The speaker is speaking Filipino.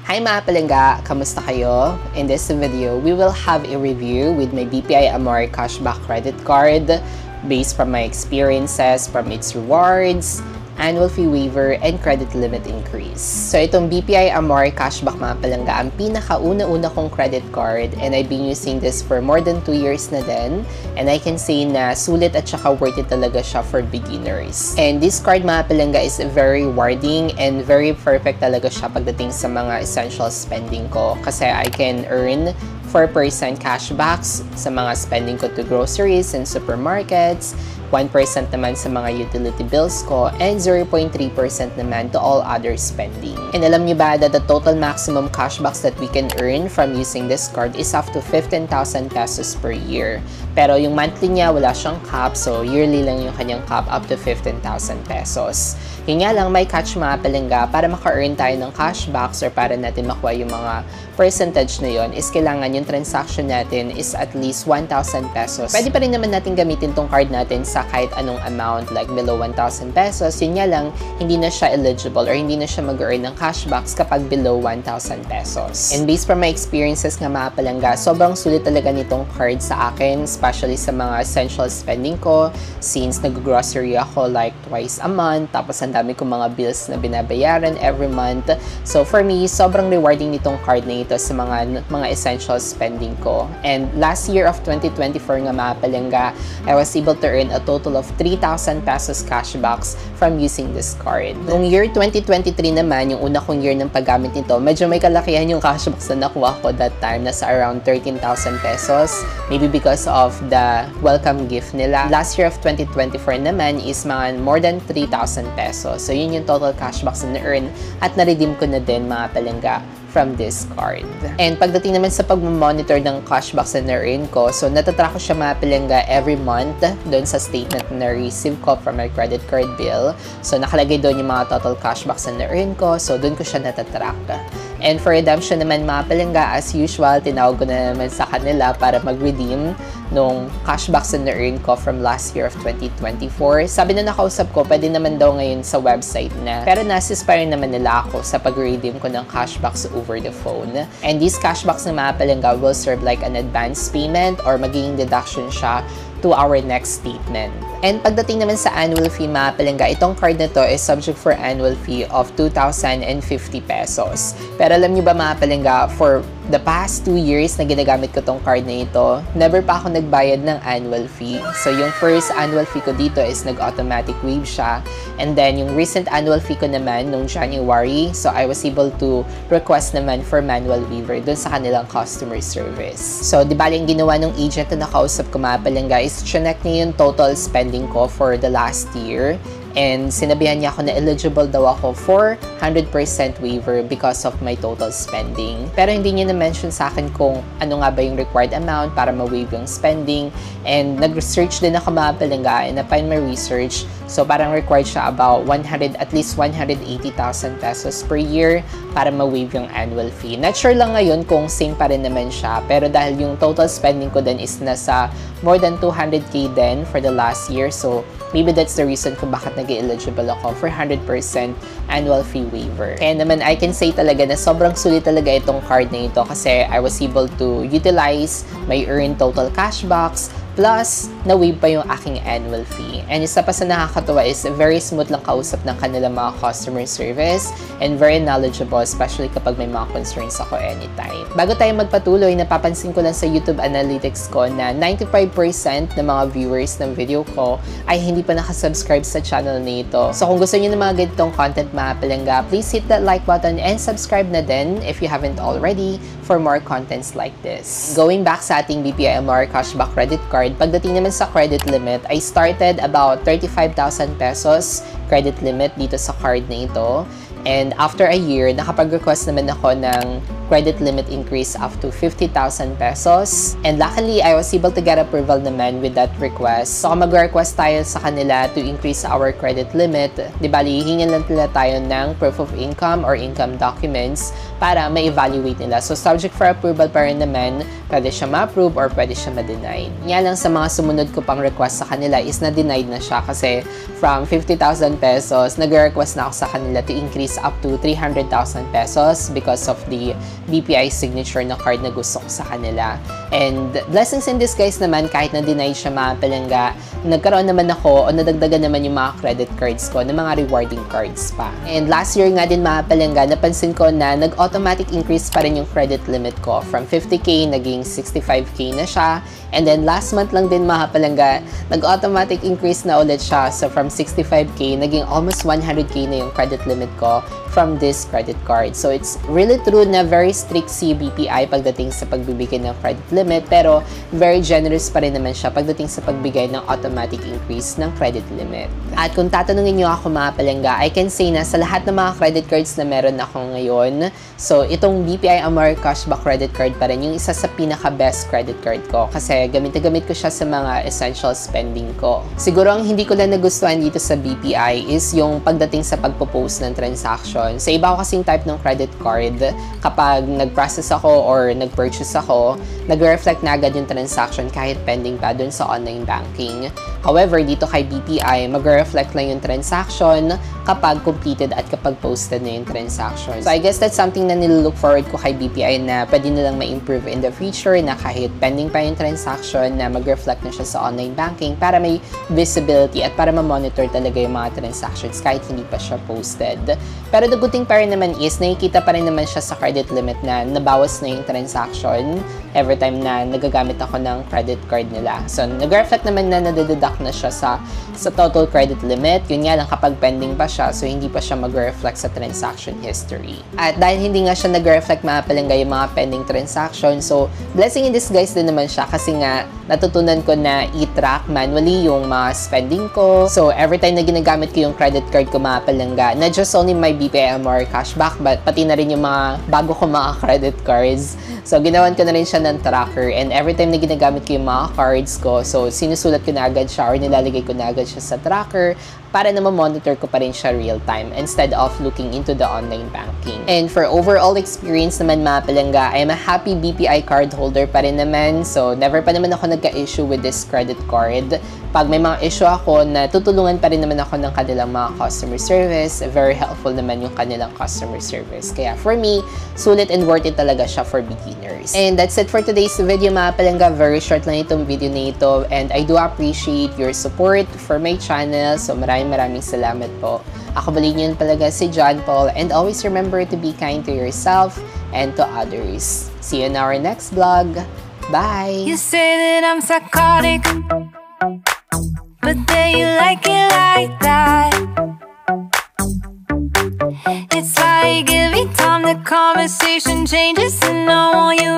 Hi mga palangga! Kamusta kayo? In this video, we will have a review with my BPI Amore Cashback Credit Card based from my experiences, from its rewards, annual fee waiver, and credit limit increase. So itong BPI Amore Cashback mga palangga, ang pinakauna-una kong credit card, and I've been using this for more than 2 years na din, and I can say na sulit at saka worth it talaga siya for beginners. And this card mga palangga is very rewarding and very perfect talaga siya pagdating sa mga essential spending ko, kasi I can earn 4% cashbacks sa mga spending ko to groceries and supermarkets, 1% naman sa mga utility bills ko, and 0.3% naman to all other spending. And alam niyo ba that the total maximum cashbacks that we can earn from using this card is up to 15,000 pesos per year. Pero yung monthly niya, wala siyang cap, so yearly lang yung kanyang cap up to 15,000 pesos. Yun nga lang, may catch mga palangga, para maka-earn tayo ng cashbacks or para natin makuha yung mga percentage na yun, is kailangan yung transaction natin is at least 1,000 pesos. Pwede pa rin naman natin gamitin tong card natin sa kahit anong amount, like below 1,000 pesos. Yun nga lang, hindi na siya eligible or hindi na siya mag-earn ng cashbacks kapag below 1,000 pesos. And based from my experiences nga mga palangga, sobrang sulit talaga nitong card sa akin, especially sa mga essential spending ko, since nag-grocery ako like twice a month, tapos ang dami kong mga bills na binabayaran every month. So for me, sobrang rewarding nitong card na ito sa mga essential spending ko. And last year of 2024 nga mga palangga, I was able to earn a total of 3,000 pesos cashbacks from using this card. Noong year 2023 naman, yung una kong year ng paggamit nito, medyo may kalakihan yung cashbacks na nakuha ko that time, nasa around 13,000 pesos. Maybe because of the welcome gift nila. Last year of 2024 naman is mga more than 3,000 pesos. So yun yung total cashbacks na na-earn at na-redeem ko na din mga palangga from this card. And pagdating naman sa pag-monitor ng cashbacks na na-earn ko, so natatrack ko siya mga palangga every month doon sa statement na receive ko from my credit card bill. So nakalagay doon yung mga total cashbacks na na-earn ko, so doon ko siya natatrack. And for redemption naman mga palangga, as usual, tinawag ko na naman sa kanila para mag-redeem nung cashbacks na na-earn ko from last year of 2024. Sabi na nakausap ko, pwede naman daw ngayon sa website na. Pero na-assist pa rin naman nila ako sa pag-redeem ko ng cashbacks over the phone. And these cashbacks na mga palangga will serve like an advance payment or magiging deduction siya to our next statement. And pagdating naman sa annual fee mga palangga, itong card na to is subject for annual fee of 2,050 pesos. Pero alam niyo ba mga palangga, for the past 2 years na ginagamit ko tong card na ito, never pa ako nagbayad ng annual fee. So yung first annual fee ko dito is nag-automatic waive siya. And then yung recent annual fee ko naman nung January, so I was able to request naman for manual waiver dun sa kanilang customer service. So di bali yung ginawa ng agent na nakausap ko mga palangga is chinek niya yung total spending ko for the last year. And sinabihan niya ako na eligible daw ako for 100% waiver because of my total spending. Pero hindi niya na-mention sa akin kung ano nga ba yung required amount para ma-waive yung spending. And nag-research din ako mga palangga and na-find my research. So parang required siya about at least 180,000 pesos per year para ma-waive yung annual fee. Not sure lang ngayon kung same pa rin naman siya. Pero dahil yung total spending ko din is nasa more than 200k din for the last year. So maybe that's the reason kung bakit nag-eligible ako for 100% annual fee waiver. Kaya naman, I can say talaga na sobrang sulit talaga itong card na ito kasi I was able to utilize my earned total cashbacks plus na-waive pa yung aking annual fee. And isa pa sa nakakatuwa is very smooth lang kausap ng kanilang mga customer service and very knowledgeable, especially kapag may mga concerns ako anytime. Bago tayo magpatuloy, napapansin ko lang sa YouTube analytics ko na 95% ng mga viewers ng video ko ay hindi pa nakasubscribe sa channel nito. So kung gusto niyo ng mga ganitong content mga palangga, please hit that like button and subscribe na din if you haven't already for more contents like this. Going back sa ating BPI Amore Cashback Credit Card, pagdating naman sa credit limit, I started about 35,000 pesos credit limit dito sa card na ito. And after a year, nakapag-request naman ako ng credit limit increase up to 50,000 pesos. And luckily, I was able to get approval naman with that request. So kung mag-request tayo sa kanila to increase our credit limit, di bali, hingin lang nila tayo ng proof of income or income documents para ma-evaluate nila. So subject for approval pa rin naman, pwede siya ma-approve or pwede siya ma-deny. Nga lang sa mga sumunod ko pang request sa kanila is na-denied na siya kasi from 50,000 pesos, nag-request na ako sa kanila to increase is up to 300,000 pesos because of the BPI signature na card na gusto ko sa kanila. And blessings in disguise naman, kahit na-deny siya mga palangga, nagkaroon naman ako o nadagdagan naman yung mga credit cards ko ng mga rewarding cards pa. And last year nga din mga palangga, napansin ko na nag-automatic increase pa rin yung credit limit ko. From 50k, naging 65k na siya. And then last month lang din mga palangga, nag-automatic increase na ulit siya. So from 65k, naging almost 100k na yung credit limit ko from this credit card. So it's really true na very strict si BPI pagdating sa pagbibigay ng credit limit, pero very generous pa rin naman siya pagdating sa pagbigay ng automatic increase ng credit limit. At kung tatanungin niyo ako mga palangga, I can say na sa lahat ng mga credit cards na meron ako ngayon, so itong BPI Amore Cashback Credit Card pa rin yung isa sa pinaka-best credit card ko kasi gamit na gamit ko siya sa mga essential spending ko. Siguro ang hindi ko lang nagustuhan dito sa BPI is yung pagdating sa pagpo-post ng transaction. Sa iba ko kasing type ng credit card, kapag nag-process ako or nag-purchase ako, nag-reflect na agad yung transaction kahit pending pa dun sa online banking. However, dito kay BPI, mag-reflect lang yung transaction kapag completed at kapag posted na yung transaction. So I guess that's something na nilook forward ko kay BPI na pwede nilang ma-improve in the future, na kahit pending pa yung transaction, na mag-reflect na siya sa online banking para may visibility at para ma-monitor talaga yung mga transactions kahit hindi pa siya posted. Pero the good thing pa rin naman is, nakikita pa rin naman siya sa credit limit na nabawas na yung transaction every time na nagagamit ako ng credit card nila. So, nag-reflect naman na nade-deduct na siya sa total credit limit. Yun nga lang kapag pending pa siya, so hindi pa siya mag-reflect sa transaction history. At dahil hindi nga siya nag-reflect mga palangga yung mga pending transaction, so blessing in disguise din naman siya kasi nga natutunan ko na i-track manually yung mga spending ko. So, every time na ginagamit ko yung credit card ko mga palangga, not just only my BPI Amore Cashback, but pati na rin yung mga bago ko mga credit cards. So, ginawan ko na rin siya ng tracker, and every time na ginagamit ko yung mga cards ko, so sinusulat ko na agad siya or nilalagay ko na agad siya sa tracker para na ma-monitor ko pa rin siya real time instead of looking into the online banking. And for overall experience naman mga palangga, I am a happy BPI card holder pa rin naman. So, never pa naman ako nagka-issue with this credit card. Pag may mga issue ako, na tutulungan pa rin naman ako ng kanilang mga customer service. Very helpful naman yung kanilang customer service. Kaya for me, sulit and worth it talaga siya for beginners. And that's it for today's video mga palangga. Very short lang itong video na ito. And I do appreciate your support for my channel. So maraming salamat po. Ako balik niyo palaga si John Paul. And always remember to be kind to yourself and to others. See you in our next vlog. Bye! You say that I'm psychotic, but then you like it like that. It's like every time the conversation changes and I want you